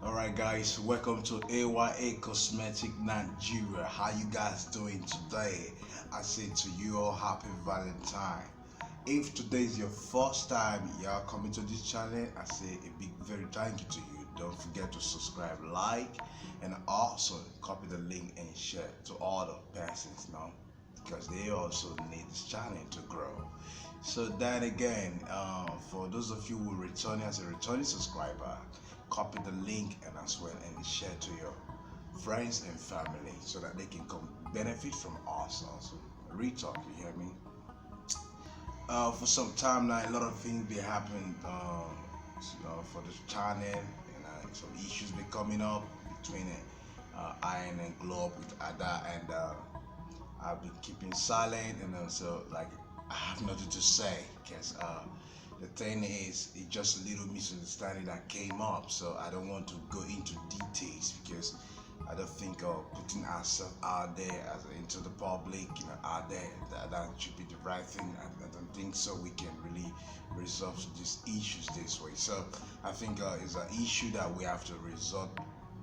Alright guys, welcome to AYA Cosmetic Nigeria. How you guys doing today? I say to you all, happy Valentine. If today is your first time you are coming to this channel, I say a big very thank you to you. Don't forget to subscribe, like, and also copy the link and share to all the persons now, because they also need this channel to grow. So then again, for those of you who are returning as a returning subscriber, copy the link and as well and share to your friends and family so that they can come benefit from us also. Retalk, you hear me? For some time now, a lot of things be happening for this channel, and some issues be coming up between Iron and Globe with Ada, and I've been keeping silent, and also like I have nothing to say because the thing is, it's just a little misunderstanding that came up, so I don't want to go into details because I don't think putting ourselves out there into the public, out there, that should be the right thing. I don't think so. We can really resolve these issues this way. So I think it's an issue that we have to resolve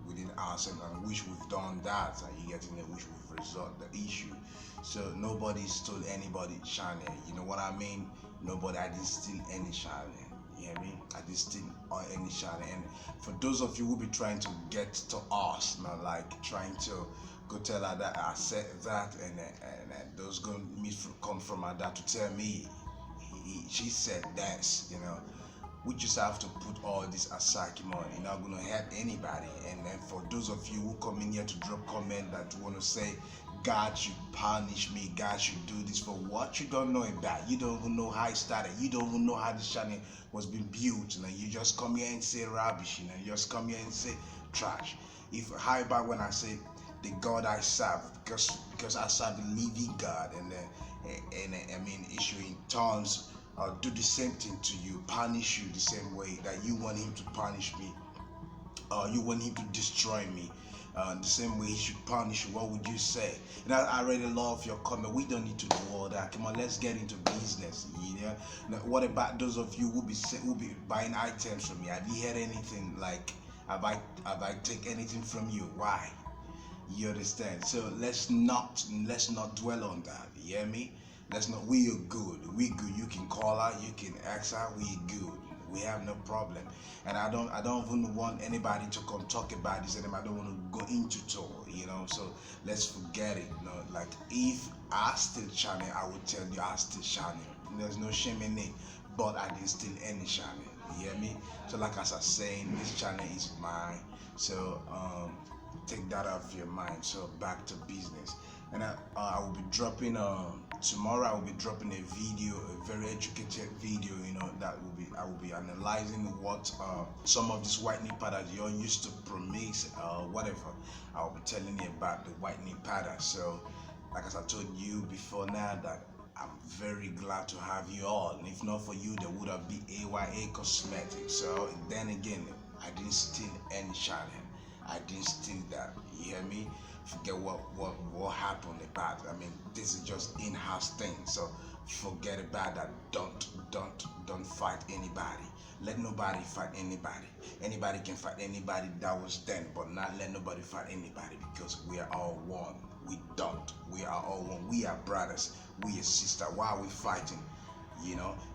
within ourselves, and which we've done that, and you getting it, which we've resolved the issue. So nobody stole anybody's channel. You know what I mean? Nobody. I didn't steal any channel. You hear me? I didn't steal any channel. And for those of you who be trying to get to us, not like trying to go tell her that I said that, and those going come from her dad to tell me she said that, we just have to put all this aside. Come on, you're not gonna help anybody. And then for those of you who come in here to drop comment that want to say God should punish me, God should do this, for what you don't know about. You don't even know how it started. You don't even know how this channel was being built. You just come here and say rubbish. You just come here and say trash. If how about when I say the God I serve, because I serve the living God, and I mean, issuing tongues do the same thing to you, punish you the same way that you want him to punish me, you want him to destroy me, the same way he should punish you. What would you say? And I really love your comment. We don't need to do all that. Come on, let's get into business. Now, what about those of you who be buying items from me? Have you heard anything like have I take anything from you? Why? You understand? So let's not dwell on that. You hear me? We are good. We good. You can call her, you can ask her, we good. We have no problem. And I don't even want anybody to come talk about this, and I don't want to go into it, so let's forget it. Like if I steal channel, I would tell you I steal channel. There's no shame in it. But I didn't steal any channel. You hear me? So like as I was saying, this channel is mine. So take that out of your mind. So back to business. And I will be dropping tomorrow. I will be dropping a video, a very educated video. I will be analyzing what some of this whitening powder you're used to Promix, whatever. I will be telling you about the whitening powder. So, like as I told you before now, that I'm very glad to have you all. And if not for you, there would have been AYA Cosmetics. So then again, I didn't steal any channel. I didn't steal that. You hear me? Forget what happened about it. I mean, this is just in-house thing. So forget about that. Don't fight anybody. Let nobody fight anybody. Anybody can fight anybody. That was then, but not let nobody fight anybody, because we are all one. We are all one. We are brothers. We are sisters. Why are we fighting?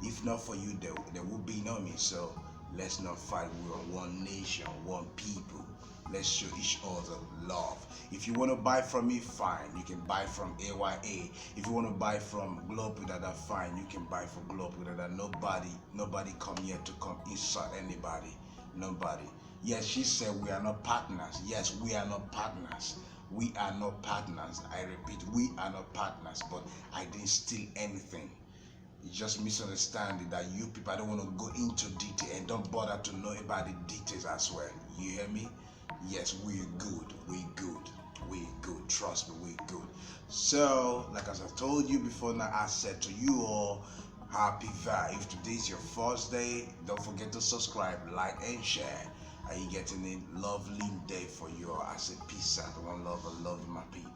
If not for you, there would be no me. So let's not fight. We are one nation, one people. Let's show each other love. If you want to buy from me, fine. You can buy from AYA. If you want to buy from Globe with that, fine. You can buy from Globe with that. Nobody come here to come insult anybody. Nobody. Yes, she said we are not partners. Yes, we are not partners. We are not partners. I repeat, we are not partners. But I didn't steal anything. It's just misunderstanding that you people, I don't want to go into detail, and don't bother to know about the details as well. You hear me? Yes, we're good. Trust me, we're good. So, like as I told you before, now I said to you all, happy Val. If today's your first day, don't forget to subscribe, like, and share. Are you getting a lovely day for you all? I said peace out. One love, I love my people.